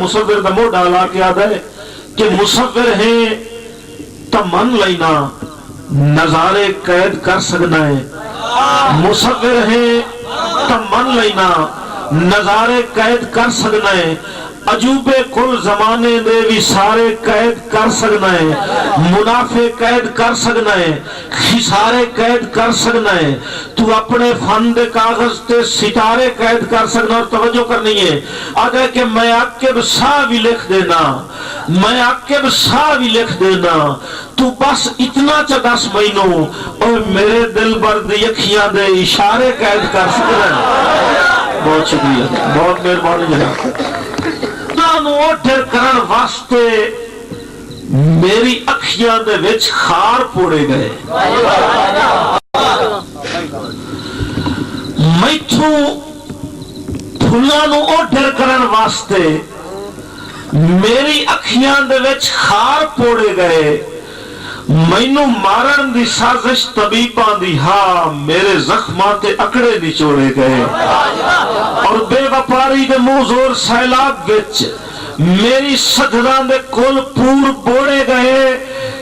مصور دا موڈا لا کے آدھا ہے کہ مصور ہیں تا من لینا نظارے قید کر سکنا ہے، مصور ہیں تا من لینا نظارے قید کر سکنا ہے، عجوبے کل زمانے دے بھی سارے قید کر سکنا ہے، منافع قید کر سکنا ہے، خسارے قید کر سکنا ہے، تو اپنے فن دے کاغذ تے ستارے قید کر سکنا۔ اور توجہ کرنی ہے آگے کہ میں عقب سا بھی لکھ دینا، میں عقب سا بھی لکھ دینا، تو بس اتنا چدس مہینوں اور میرے دل برد یکھیاں دے اشارے قید کر سکنا ہے۔ بہت شکریہ، بہت مہربانی جناب۔ اوٹھر کرن واسطے میری اکھیاں دے وچ خار پوڑے گئے، میتھوں پھلاں نو اوٹھر کرن واسطے میری اکھیاں دے وچ خار پوڑے گئے، مینوں مارن دی سازش طبیباں دی ہاں میرے زخماں تے اکڑے نچوڑے گئے، اور بے وپاری دے منہ زور سیلاب وچ میری سجدان دے کل پور بوڑے گئے،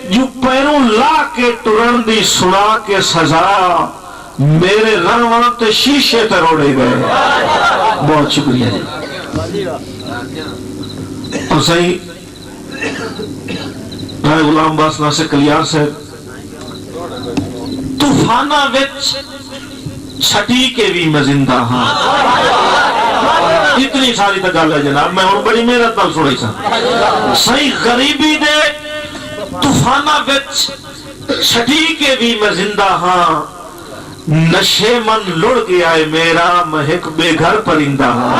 جو پیروں لا کے ٹرن دی سنا کے سزا میرے رنوان تے شیشے تے روڑے گئے۔ بہت شکریہ جی۔ اور صحیح رائے غلام باس ناصر کلیار سے طوفانہ وچ چھٹی کے بھی میں زندہ ہاں، اتنی ساری تگال ہے جناب، میں اور بڑی محنت نال سنائی سا۔ صحیح غریبی دے طوفانہ وچ چھٹی کے بھی میں زندہ ہاں، نشے من لڑ گیا ہے میرا مہک بے گھر پرندہ ہاں۔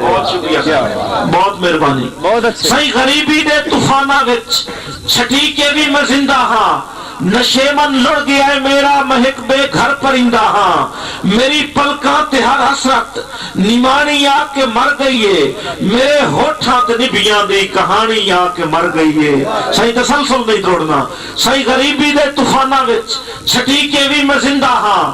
بہت شکریہ، بہت مہربانی۔ صحیح غریبی دے طوفانہ وچ چھٹی کے بھی میں زندہ ہاں، نشے من لڑ گیا ہے میرا مہک بے گھر پرندہ ہاں، میری پلکاں تے ہر حسرت نمانی آ کے مر گئی ہے، میرے ہوٹھاں تے نبیاں دی کہانی آ کے مر گئی ہے۔ صحیح تسلسل نہیں توڑنا۔ صحیح غریبی دے طوفانہ وچ چھٹی کے بھی میں زندہ ہاں،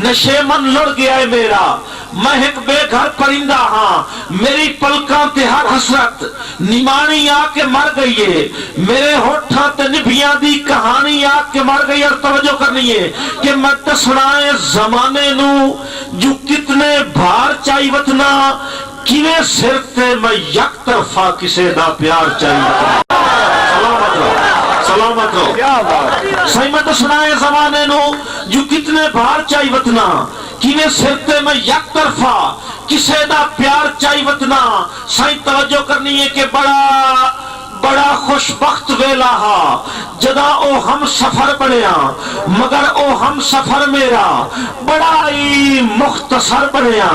نشے من لڑ گیا ہے میرا مہک بے گھر پرندہ ہاں، میری پلکاں تے ہر حسرت نمانی آ کے مر گئی ہے، میرے ہوٹھاں تے نبیاں دی کہانی آ کے مر گئی۔ اور توجہ کرنی ہے کہ میں دسنائے زمانے نو جو کتنے بھار چاہی وطنا، کیویں سر تے میں یک طرفہ کسے دا پیار چاہی وطنا۔ سلامت رہو، سلامت رہو۔ صحیح میں دسنائے زمانے نو جو کتنے بھار چاہی وطنا، کیویں سر تے میں یک طرفہ کسے دا پیار چاہی وطنا۔ صحیح توجہ کرنی ہے کہ بڑا خوشبخت ویلا ہا جدا او ہم سفر بنیا، مگر او ہم سفر میرا بڑا ہی مختصر بنیا۔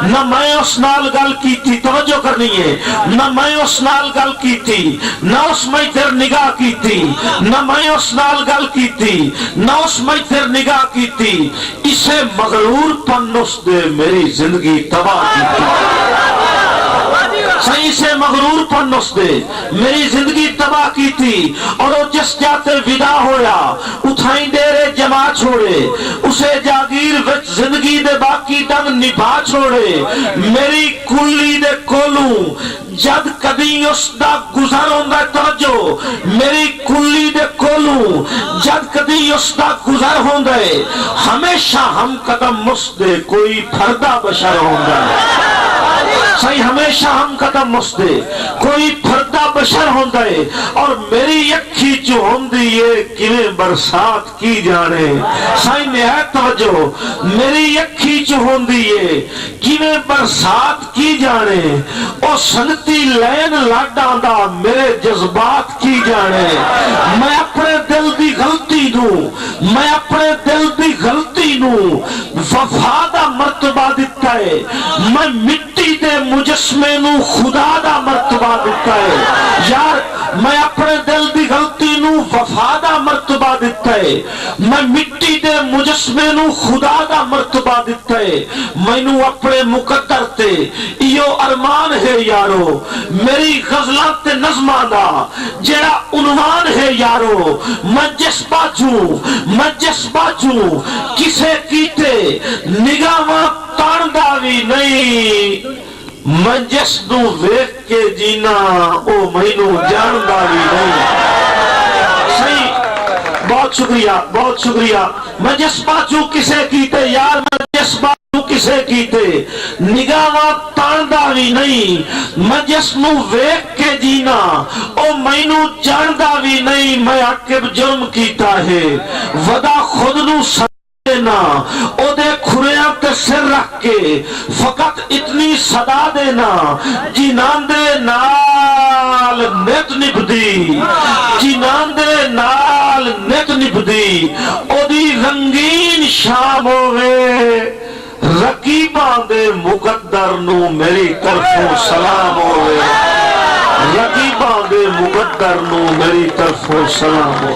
نہ میں اس نال گل کی تھی، توجہ کرنی ہے، نہ میں اس نال گل کی تھی، نہ اس میں تیر نگاہ کی تھی، نہ میں اس نال گل کی تھی، نہ اس میں تیر نگاہ کی تھی، اسے مغرور پن اس دے میری زندگی تباہ کی تھی۔ صحیح سے مغرور پن اس دے میری زندگی تباہ کی تھی، اور وہ جس جاتے ودا ہویا اتھائیں دیرے جمع چھوڑے، اسے جاگیر وچ زندگی دے باقی ڈنگ نبھا چھوڑے، میری کلی دے کولوں جد کدی اس دا گزر ہوندہ، توجہ، میری کلی دے کولوں جد کدی اس دا گزر ہوندہ، ہمیشہ ہم قدم اس دے کوئی پھردہ بشر ہوندہ۔ صحیح ہمیشہ ہم قدم مسدے کوئی پھردہ بشر ہوندہ ہے، اور میری یکھی جو ہوندی ہے کیویں برسات کی جانے۔ صحیح نہایت توجہ، میری یکھی جو ہوندی ہے کیویں برسات کی جانے، او سنتی لین لاڈاں دا میرے جذبات کی جانے۔ میں اپنے دل دی غلطی نوں، میں اپنے دل دی غلطی نوں وفا دا مرتبہ دیتا ہے، میں مٹی دے مجسمے نو خدا دا مرتبہ دیتا ہے۔ یار میں اپنے دل دی غلطی نو وفا دا مرتبہ دیتا ہے، میں مٹی دے مجسمے نو خدا دا مرتبہ دیتا ہے، میں نو اپنے مقدر تے ایو ارمان ہے یارو، میری غزلات تے نظمہ دا جیڑا عنوان ہے یارو، میں جس باجوں کسے کیتے نگاہ تاندا بھی نہیں میں جس نو ویکھ کے جینا او مینوں جاندا بھی نہیں صحیح بہت شکریہ میں جس باتوں کسے کیتے یار میں جس باتوں کسے کیتے نگاہ تاندا بھی نہیں میں جس نو ویکھ کے جینا او مینوں جاندا بھی نہیں میں عقب جرم کیتا ہے ودا خود نو دینا او دے کھریاں تے سر رکھ کے فقط اتنی صدا دینا جنان دے نال نت نبدی جنان دے نال نت نبدی او دی رنگین شام ہوئے رقیباں دے مقدر نو میری طرفوں سلام ہوئے رقیباں دے مقدر نو میری طرفوں سلام ہوئے